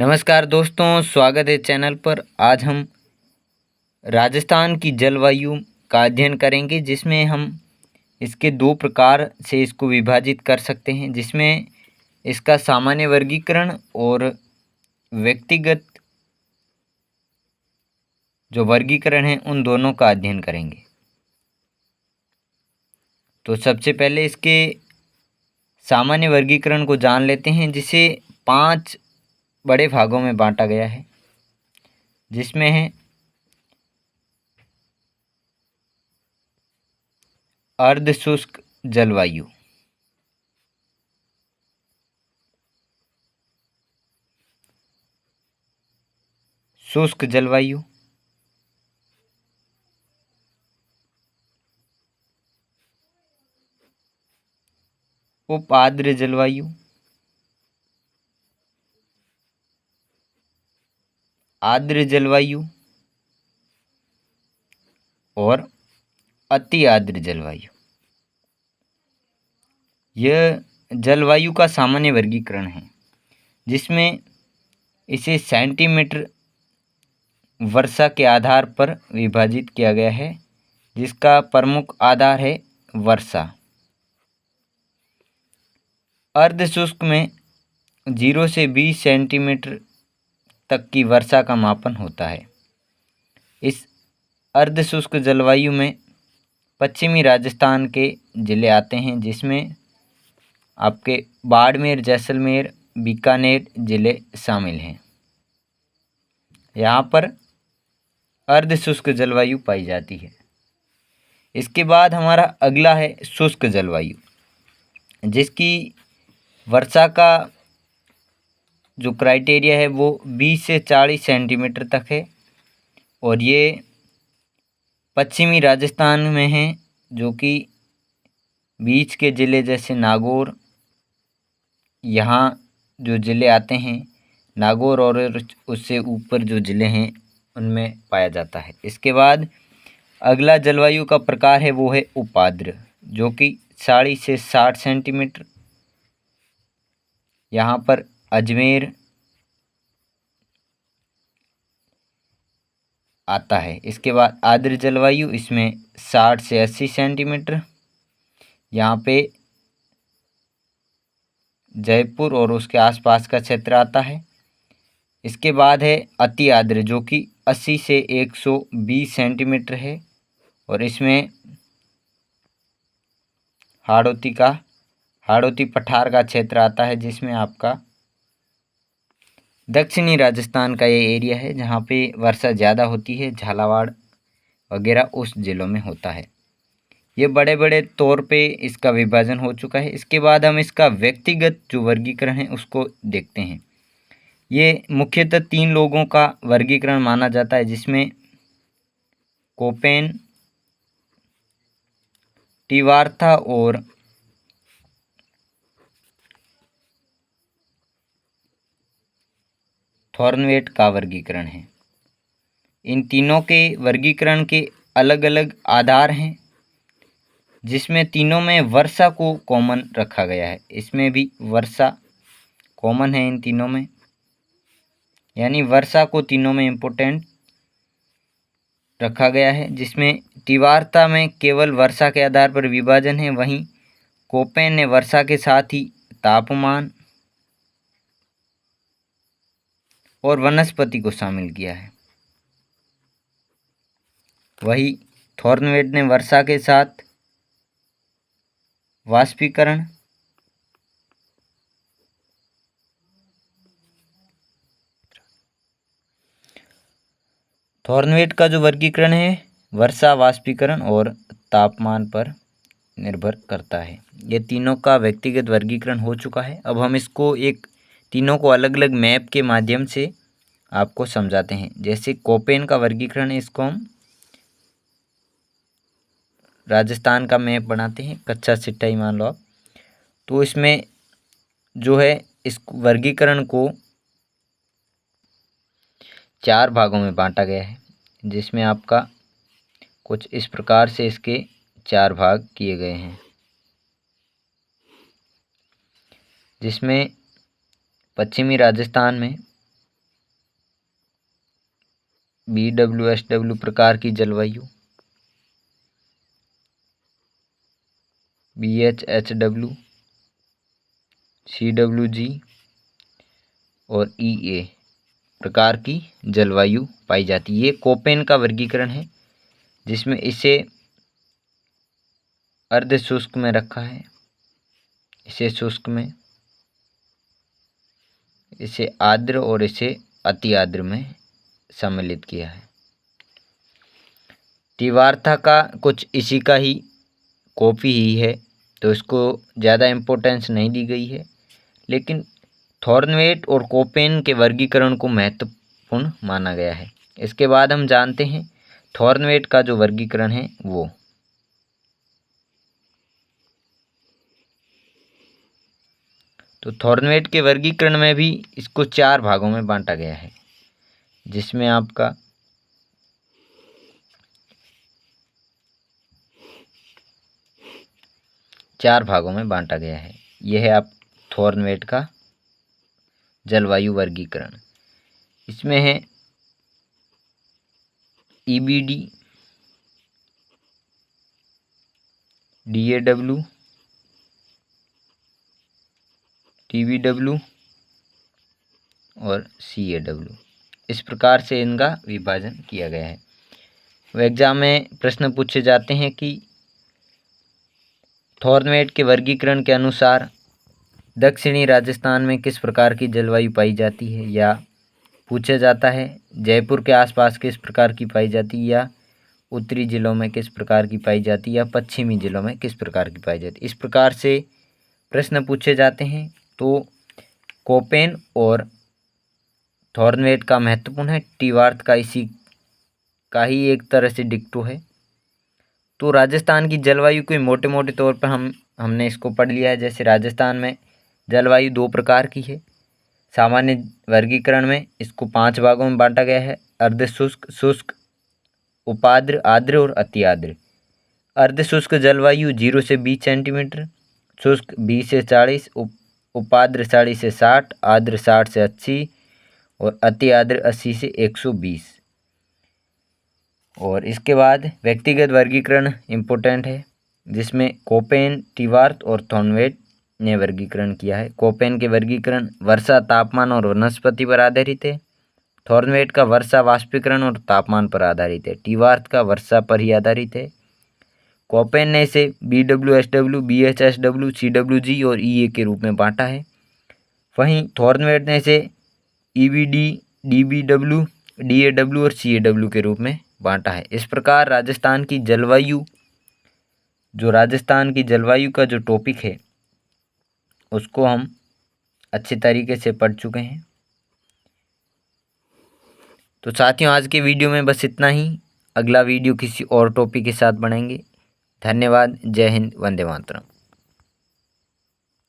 नमस्कार दोस्तों, स्वागत है चैनल पर। आज हम राजस्थान की जलवायु का अध्ययन करेंगे, जिसमें हम इसके दो प्रकार से इसको विभाजित कर सकते हैं, जिसमें इसका सामान्य वर्गीकरण और व्यक्तिगत जो वर्गीकरण है उन दोनों का अध्ययन करेंगे। तो सबसे पहले इसके सामान्य वर्गीकरण को जान लेते हैं, जिसे 5 बड़े भागों में बांटा गया है, जिसमें है अर्ध शुष्क जलवायु, शुष्क जलवायु, उप आर्द्र जलवायु, आर्द्र जलवायु और अति आर्द्र जलवायु। यह जलवायु का सामान्य वर्गीकरण है, जिसमें इसे सेंटीमीटर वर्षा के आधार पर विभाजित किया गया है, जिसका प्रमुख आधार है वर्षा। अर्ध शुष्क में 0 से 20 सेंटीमीटर तक की वर्षा का मापन होता है। इस अर्ध शुष्क जलवायु में पश्चिमी राजस्थान के ज़िले आते हैं, जिसमें आपके बाड़मेर, जैसलमेर, बीकानेर ज़िले शामिल हैं। यहाँ पर अर्ध शुष्क जलवायु पाई जाती है। इसके बाद हमारा अगला है शुष्क जलवायु, जिसकी वर्षा का जो क्राइटेरिया है वो 20 से 40 सेंटीमीटर तक है, और ये पश्चिमी राजस्थान में है, जो कि बीच के ज़िले जैसे नागौर, यहाँ जो ज़िले आते हैं नागौर और उससे ऊपर जो ज़िले हैं उनमें पाया जाता है। इसके बाद अगला जलवायु का प्रकार है वो है उपाद्र, जो कि 40 से 60 सेंटीमीटर। यहाँ पर अजमेर आता है। इसके बाद आर्द्र जलवायु, इसमें 60 से 80 सेंटीमीटर। यहाँ पे जयपुर और उसके आसपास का क्षेत्र आता है। इसके बाद है अति आर्द्र, जो कि 80 से 120 सेंटीमीटर है, और इसमें हाड़ौती पठार का क्षेत्र आता है, जिसमें आपका दक्षिणी राजस्थान का ये एरिया है, जहाँ पे वर्षा ज़्यादा होती है, झालावाड़ वगैरह उस ज़िलों में होता है। ये बड़े बड़े तौर पे इसका विभाजन हो चुका है। इसके बाद हम इसका व्यक्तिगत जो वर्गीकरण है उसको देखते हैं। ये मुख्यतः 3 लोगों का वर्गीकरण माना जाता है, जिसमें कोपेन, टिवार्था और थॉर्नवेट का वर्गीकरण है। इन तीनों के वर्गीकरण के अलग अलग आधार हैं, जिसमें तीनों में वर्षा को कॉमन रखा गया है। इसमें भी वर्षा कॉमन है इन तीनों में, यानी वर्षा को तीनों में इम्पोर्टेंट रखा गया है। जिसमें तीव्रता में केवल वर्षा के आधार पर विभाजन है, वहीं कोपेन ने वर्षा के साथ ही तापमान और वनस्पति को शामिल किया है। वही थॉर्नवेट ने वर्षा के साथ वाष्पीकरण, थॉर्नवेट का जो वर्गीकरण है वर्षा, वाष्पीकरण और तापमान पर निर्भर करता है। ये तीनों का व्यक्तिगत वर्गीकरण हो चुका है। अब हम इसको तीनों को अलग अलग मैप के माध्यम से आपको समझाते हैं। जैसे कोपेन का वर्गीकरण है, इसको हम राजस्थान का मैप बनाते हैं, कच्चा सिट्टा ही मान लो आप। तो इसमें जो है इस वर्गीकरण को 4 भागों में बांटा गया है, जिसमें आपका कुछ इस प्रकार से इसके 4 भाग किए गए हैं। जिसमें पश्चिमी राजस्थान में BWSW प्रकार की जलवायु, BHHW, CWG और EA प्रकार की जलवायु पाई जाती है। ये कोपेन का वर्गीकरण है, जिसमें इसे अर्ध शुष्क में रखा है, इसे शुष्क में, इसे आर्द्र और इसे अति आर्द्र में सम्मिलित किया है। तीव्रता का कुछ इसी का ही कॉपी ही है, तो इसको ज़्यादा इम्पोर्टेंस नहीं दी गई है, लेकिन थॉर्नवेट और कोपेन के वर्गीकरण को महत्वपूर्ण माना गया है। इसके बाद हम जानते हैं थॉर्नवेट का जो वर्गीकरण है वो। तो थॉर्नवेट के वर्गीकरण में भी इसको 4 भागों में बांटा गया है, जिसमें आपका चार भागों में बांटा गया है। यह है आप थॉर्नवेट का जलवायु वर्गीकरण। इसमें है EBD, DAW, TBW और CAW। इस प्रकार से इनका विभाजन किया गया है। वो एग्जाम में प्रश्न पूछे जाते हैं कि थॉर्नवेट के वर्गीकरण के अनुसार दक्षिणी राजस्थान में किस प्रकार की जलवायु पाई जाती है, या पूछा जाता है जयपुर के आसपास किस प्रकार की पाई जाती है, या उत्तरी जिलों में किस प्रकार की पाई जाती है, या पश्चिमी जिलों में किस प्रकार की पाई जाती है। इस प्रकार से प्रश्न पूछे जाते हैं। तो कोपेन और थॉर्नवेट का महत्वपूर्ण है, टीवार्थ का इसी का ही एक तरह से डिक्टो है। तो राजस्थान की जलवायु के मोटे मोटे तौर पर हमने इसको पढ़ लिया है। जैसे राजस्थान में जलवायु 2 प्रकार की है। सामान्य वर्गीकरण में इसको 5 भागों में बांटा गया है: अर्ध शुष्क, शुष्क, उपाद्र, आर्द्र और अति आर्द्र। अर्ध शुष्क जलवायु 0 से 20 सेंटीमीटर, शुष्क 20 से 40, उपाद्र 40 से 60, आर्द्र 60 से 80 और अति आर्द्र 80 से 120। और इसके बाद व्यक्तिगत वर्गीकरण इम्पोर्टेंट है, जिसमें कोपेन, टीवार्थ और थॉर्नवेट ने वर्गीकरण किया है। कोपेन के वर्गीकरण वर्षा, तापमान और वनस्पति पर आधारित है। थॉर्नवेट का वर्षा, वाष्पीकरण और तापमान पर आधारित है। टीवार्थ का वर्षा पर ही आधारित है। कोपेन ने इसे BWSW, BHSW, CWG और EA के रूप में बांटा है। वहीं थॉर्नवेट ने इसे EBD, DBW, DAW और CAW के रूप में बांटा है। इस प्रकार राजस्थान की जलवायु का जो टॉपिक है उसको हम अच्छे तरीके से पढ़ चुके हैं। तो साथियों, आज के वीडियो में बस इतना ही। अगला वीडियो किसी और टॉपिक के साथ बनाएंगे। धन्यवाद। जय हिंद। वंदे मातरम।